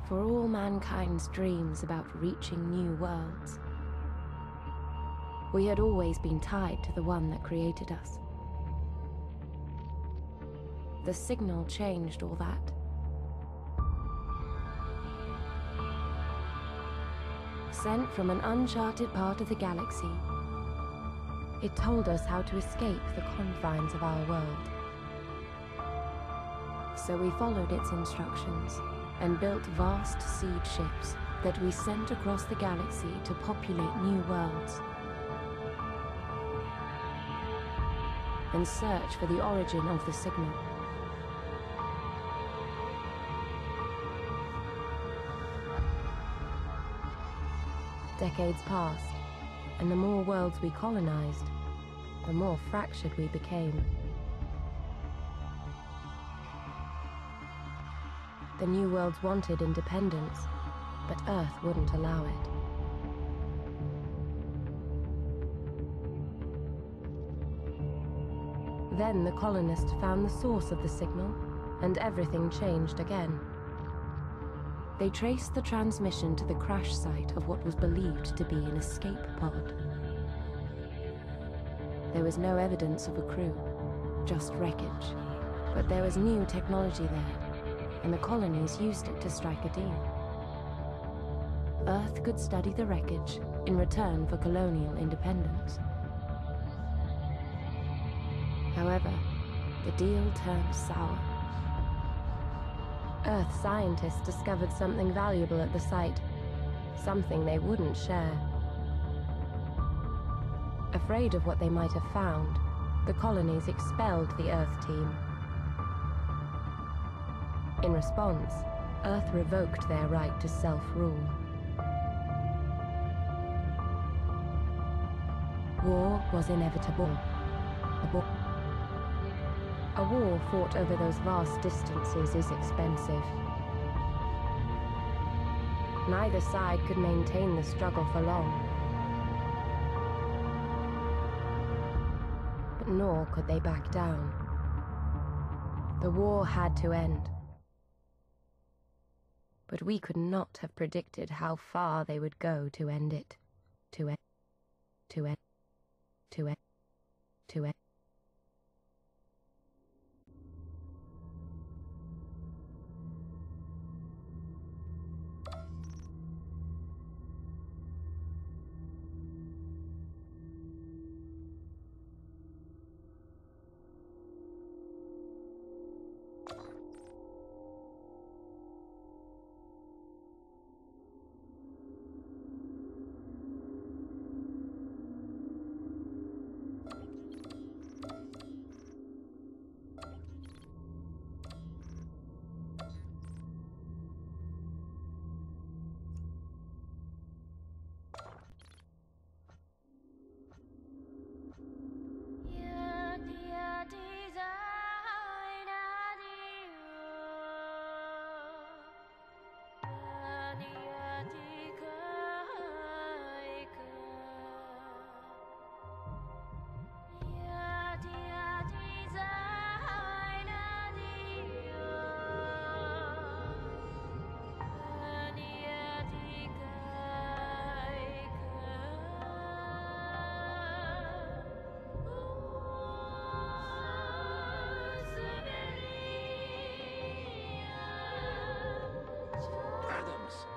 For all mankind's dreams about reaching new worlds, we had always been tied to the one that created us. The signal changed all that. Sent from an uncharted part of the galaxy, it told us how to escape the confines of our world. So we followed its instructions and built vast seed ships that we sent across the galaxy to populate new worlds and search for the origin of the signal. Decades passed, and the more worlds we colonized, the more fractured we became. The new worlds wanted independence, but Earth wouldn't allow it. Then the colonists found the source of the signal, and everything changed again. They traced the transmission to the crash site of what was believed to be an escape pod. There was no evidence of a crew, just wreckage. But there was new technology there, and the colonies used it to strike a deal. Earth could study the wreckage in return for colonial independence. However, the deal turned sour. Earth scientists discovered something valuable at the site, something they wouldn't share. Afraid of what they might have found, the colonies expelled the Earth team. In response, Earth revoked their right to self-rule. War was inevitable. A war fought over those vast distances is expensive. Neither side could maintain the struggle for long. But nor could they back down. The war had to end. But we could not have predicted how far they would go to end it. To end.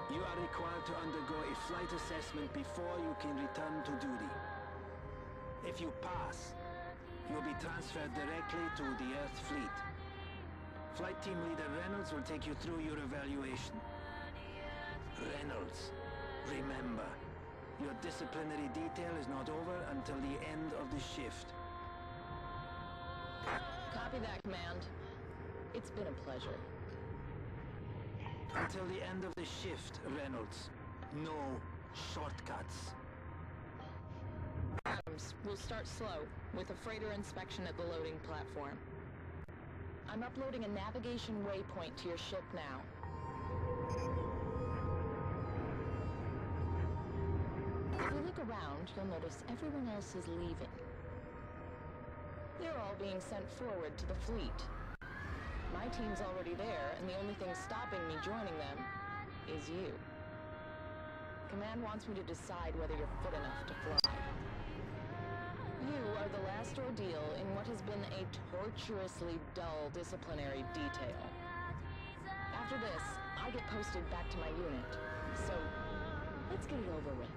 You are required to undergo a flight assessment before you can return to duty. If you pass, you'll be transferred directly to the Earth fleet. Flight team leader Reynolds will take you through your evaluation. Reynolds, remember, your disciplinary detail is not over until the end of the shift. Copy that, Command. It's been a pleasure. Until the end of the shift, Reynolds. No shortcuts. Adams, we'll start slow, with a freighter inspection at the loading platform. I'm uploading a navigation waypoint to your ship now. If you look around, you'll notice everyone else is leaving. They're all being sent forward to the fleet. My team's already there, and the only thing stopping me joining them is you. Command wants me to decide whether you're fit enough to fly. You are the last ordeal in what has been a torturously dull disciplinary detail. After this, I get posted back to my unit. So, let's get it over with.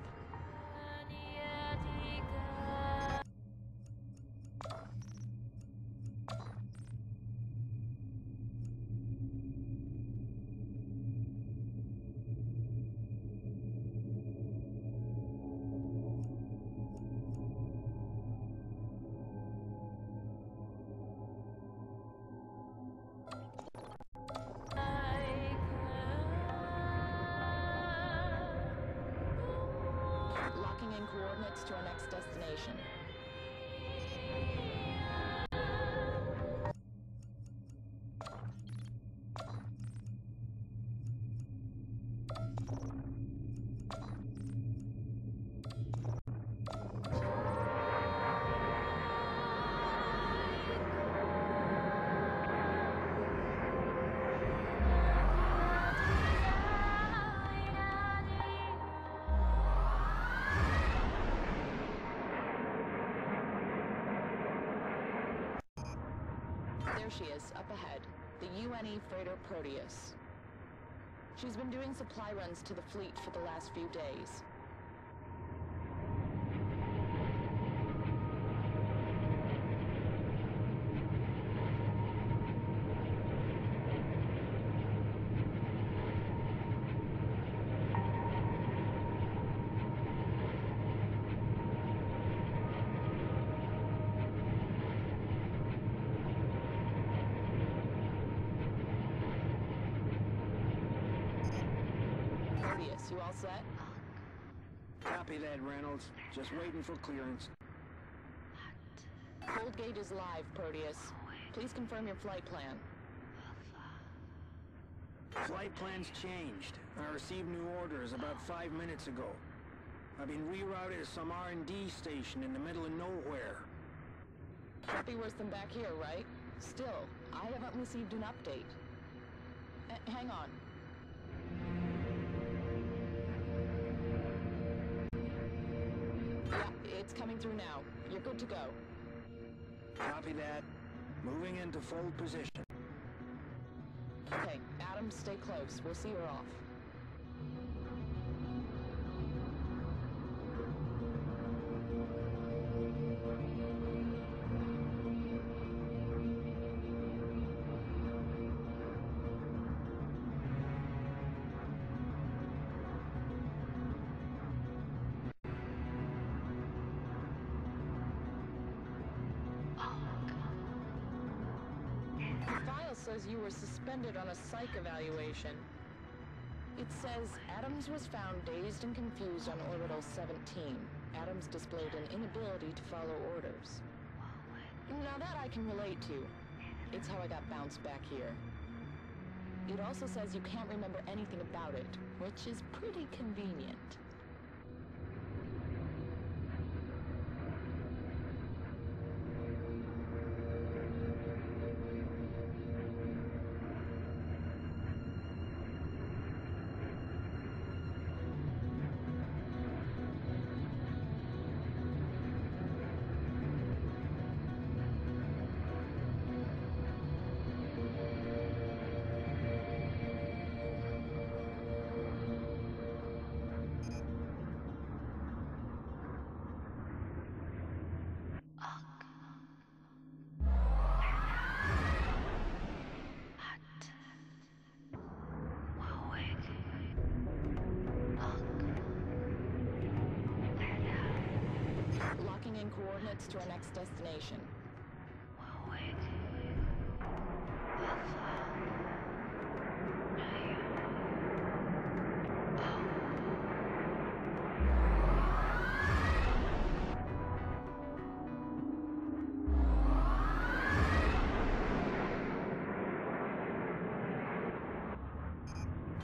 Locking in coordinates to our next destination. There she is, up ahead, the UNE freighter Proteus. She's been doing supply runs to the fleet for the last few days. Proteus, you all set? Copy that, Reynolds. Just waiting for clearance. Cold gate is live, Proteus. Please confirm your flight plan. Flight plan's changed. I received new orders about 5 minutes ago. I've been rerouted to some R&D station in the middle of nowhere. Can't be worse than back here, right? Still, I haven't received an update. Hang on. Yeah, it's coming through now. You're good to go. Copy that. Moving into fold position. Okay, Adams, stay close. We'll see her off. Says you were suspended on a psych evaluation. It says Adams was found dazed and confused on orbital 17. Adams displayed an inability to follow orders. Now that I can relate to. It's how I got bounced back here. It also says you can't remember anything about it, which is pretty convenient. Locking in coordinates to our next destination.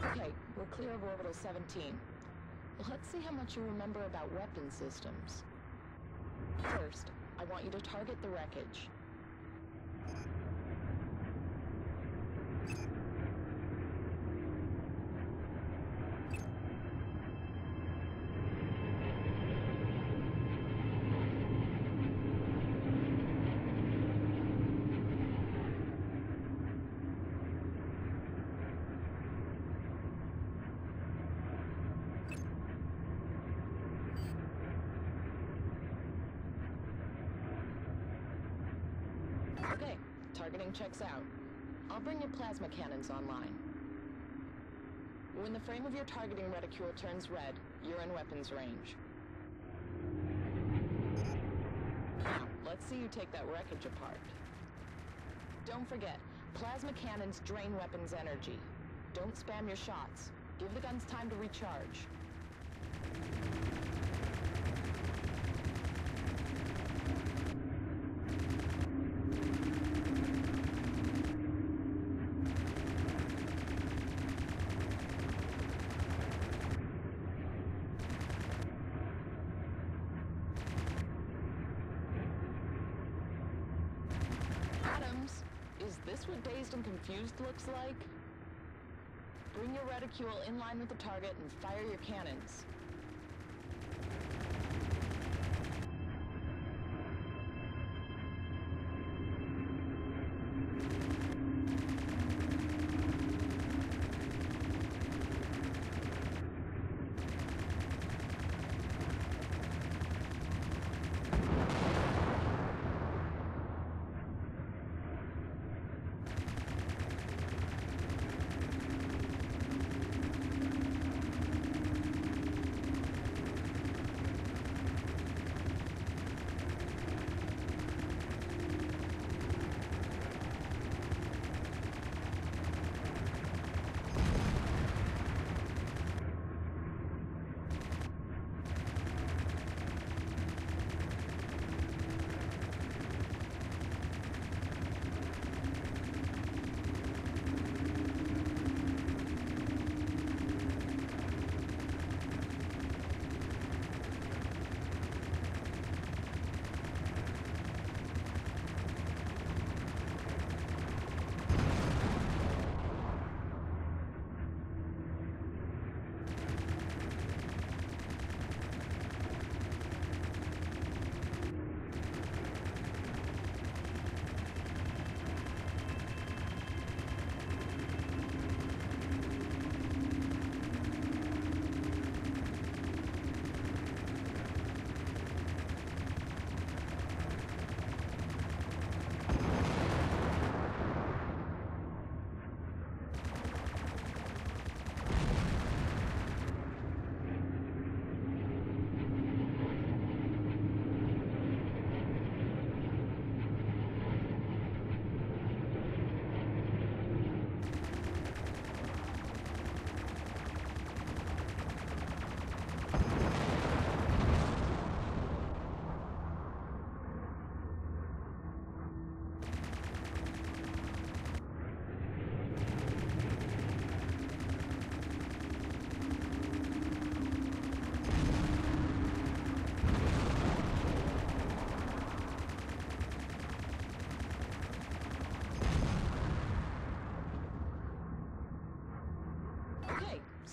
Okay, we're clear of orbital 17. Let's see how much you remember about weapon systems. First, I want you to target the wreckage. Targeting checks out. I'll bring your plasma cannons online. When the frame of your targeting reticule turns red, you're in weapons range. Now, let's see you take that wreckage apart. Don't forget, plasma cannons drain weapons energy. Don't spam your shots. Give the guns time to recharge. Is this what dazed and confused looks like? Bring your reticule in line with the target and fire your cannons.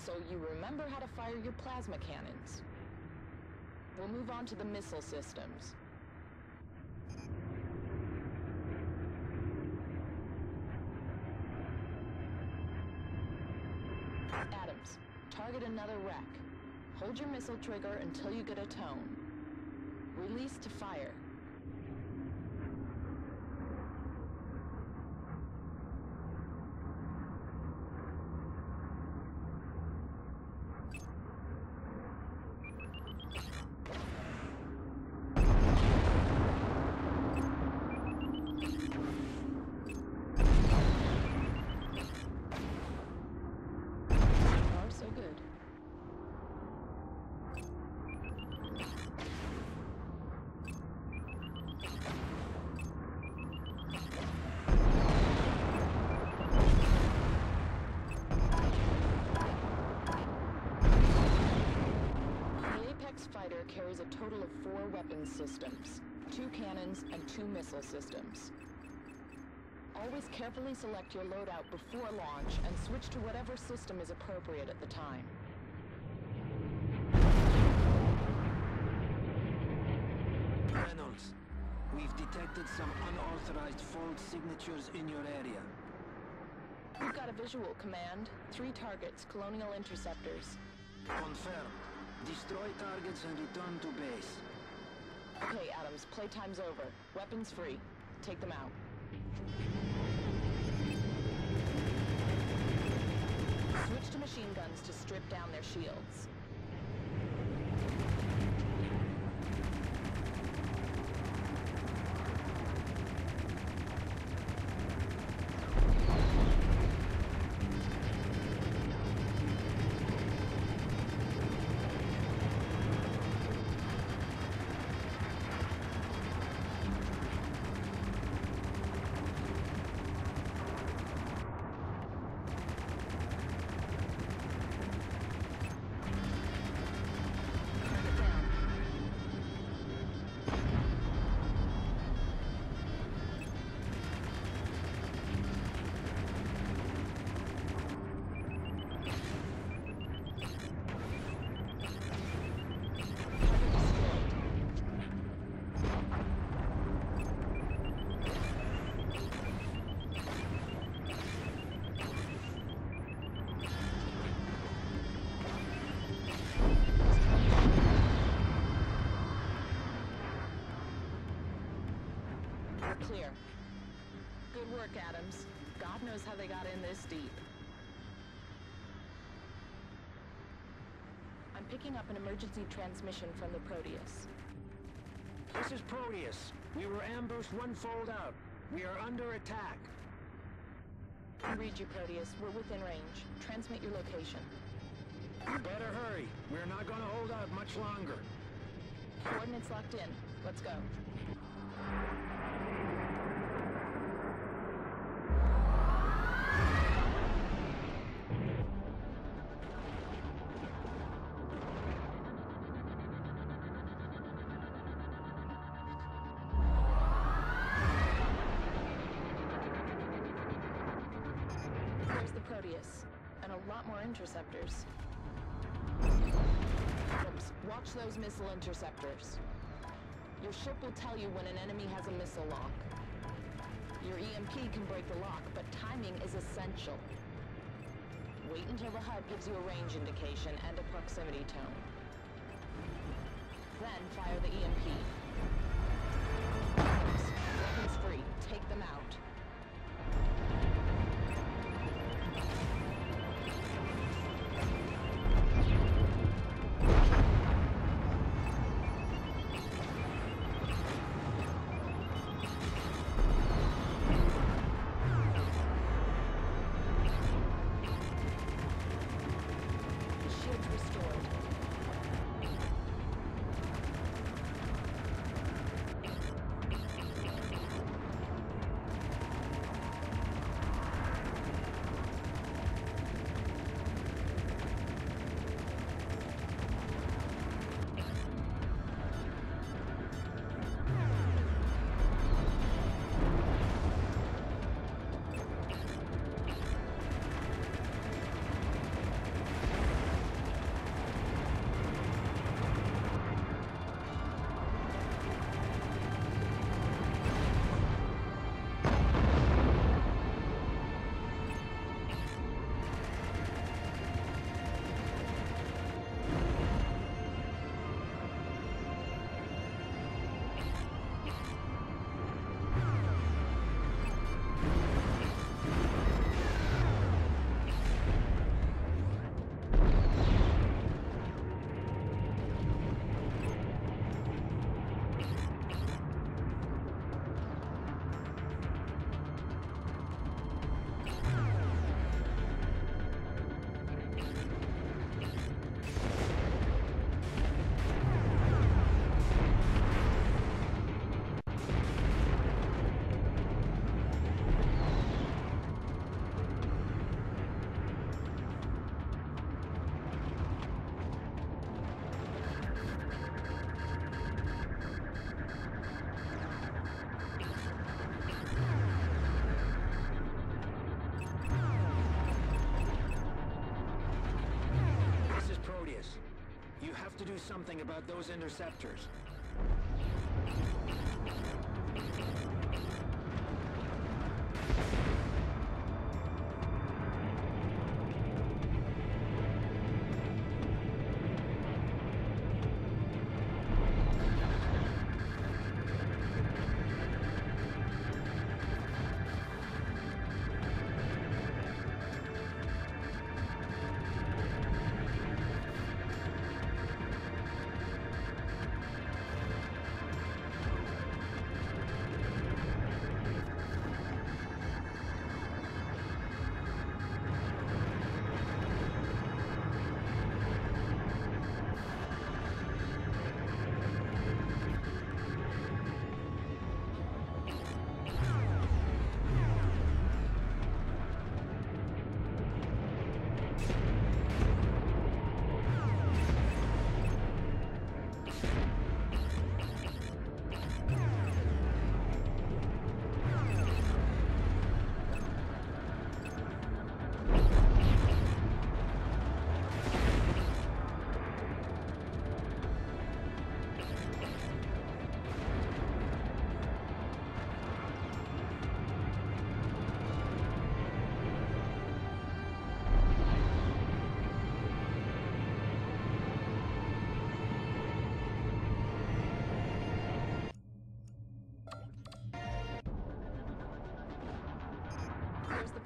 So you remember how to fire your plasma cannons. We'll move on to the missile systems. Adams, target another wreck. Hold your missile trigger until you get a tone. Release to fire. Carries a total of 4 weapons systems, 2 cannons and 2 missile systems. Always carefully select your loadout before launch and switch to whatever system is appropriate at the time. Reynolds, we've detected some unauthorized fault signatures in your area. We've got a visual, Command. 3 targets, Colonial Interceptors. Confirmed. Destroy targets and return to base. Okay, Adams, playtime's over. Weapons free. Take them out. Switch to machine guns to strip down their shields. Clear. Good work, Adams. God knows how they got in this deep. I'm picking up an emergency transmission from the Proteus. This is Proteus. We were ambushed one fold out. We are under attack. I read you, Proteus. We're within range. Transmit your location. You better hurry. We're not going to hold out much longer. Coordinates locked in. Let's go. There's the Proteus, and a lot more interceptors. Adams, watch those missile interceptors. Your ship will tell you when an enemy has a missile lock. Your EMP can break the lock, but timing is essential. Wait until the HUD gives you a range indication and a proximity tone. Then fire the EMP. Adams, weapons free. Take them out. have to do something about those interceptors.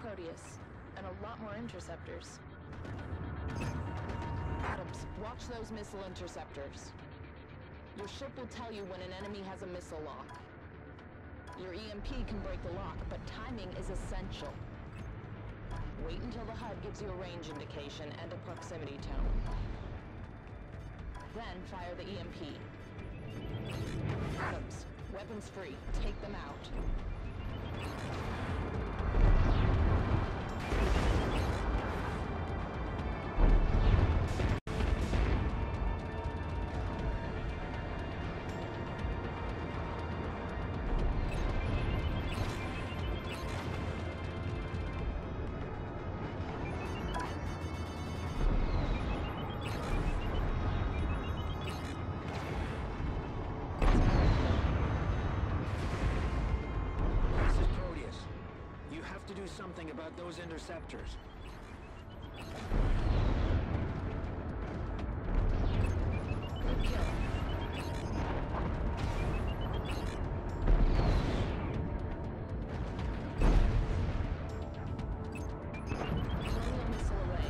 Proteus, and a lot more interceptors. Adams, watch those missile interceptors. Your ship will tell you when an enemy has a missile lock. Your EMP can break the lock, but timing is essential. Wait until the HUD gives you a range indication and a proximity tone. Then fire the EMP. Adams, weapons free. Take them out. Something about those interceptors. Good kill. Colonial missile away.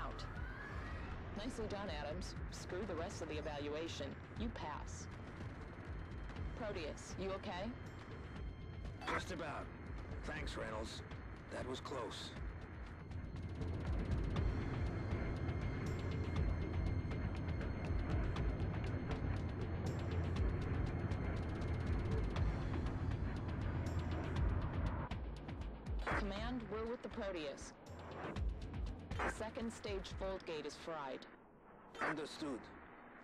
Out. Nicely done, Adams. Screw the rest of the evaluation. You pass. Proteus, you okay? Just about. Thanks, Reynolds. That was close. Command, we're with the Proteus. The second stage fold gate is fried. Understood.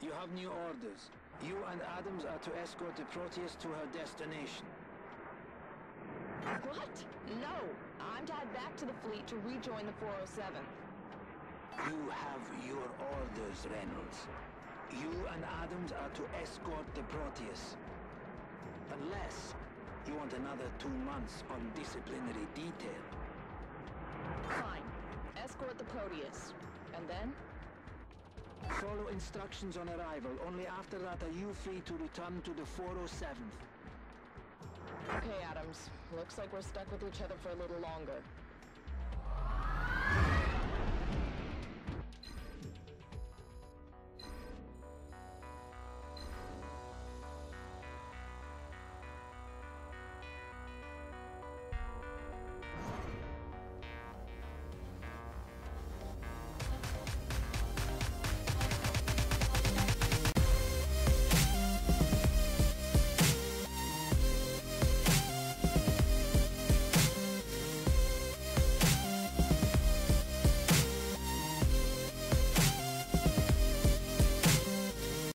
You have new orders. You and Adams are to escort the Proteus to her destination. What? No! I'm to head back to the fleet to rejoin the 407th. You have your orders, Reynolds. You and Adams are to escort the Proteus. Unless you want another 2 months on disciplinary detail. Fine. Escort the Proteus. And then? Follow instructions on arrival. Only after that are you free to return to the 407th. Okay, Adams. Looks like we're stuck with each other for a little longer.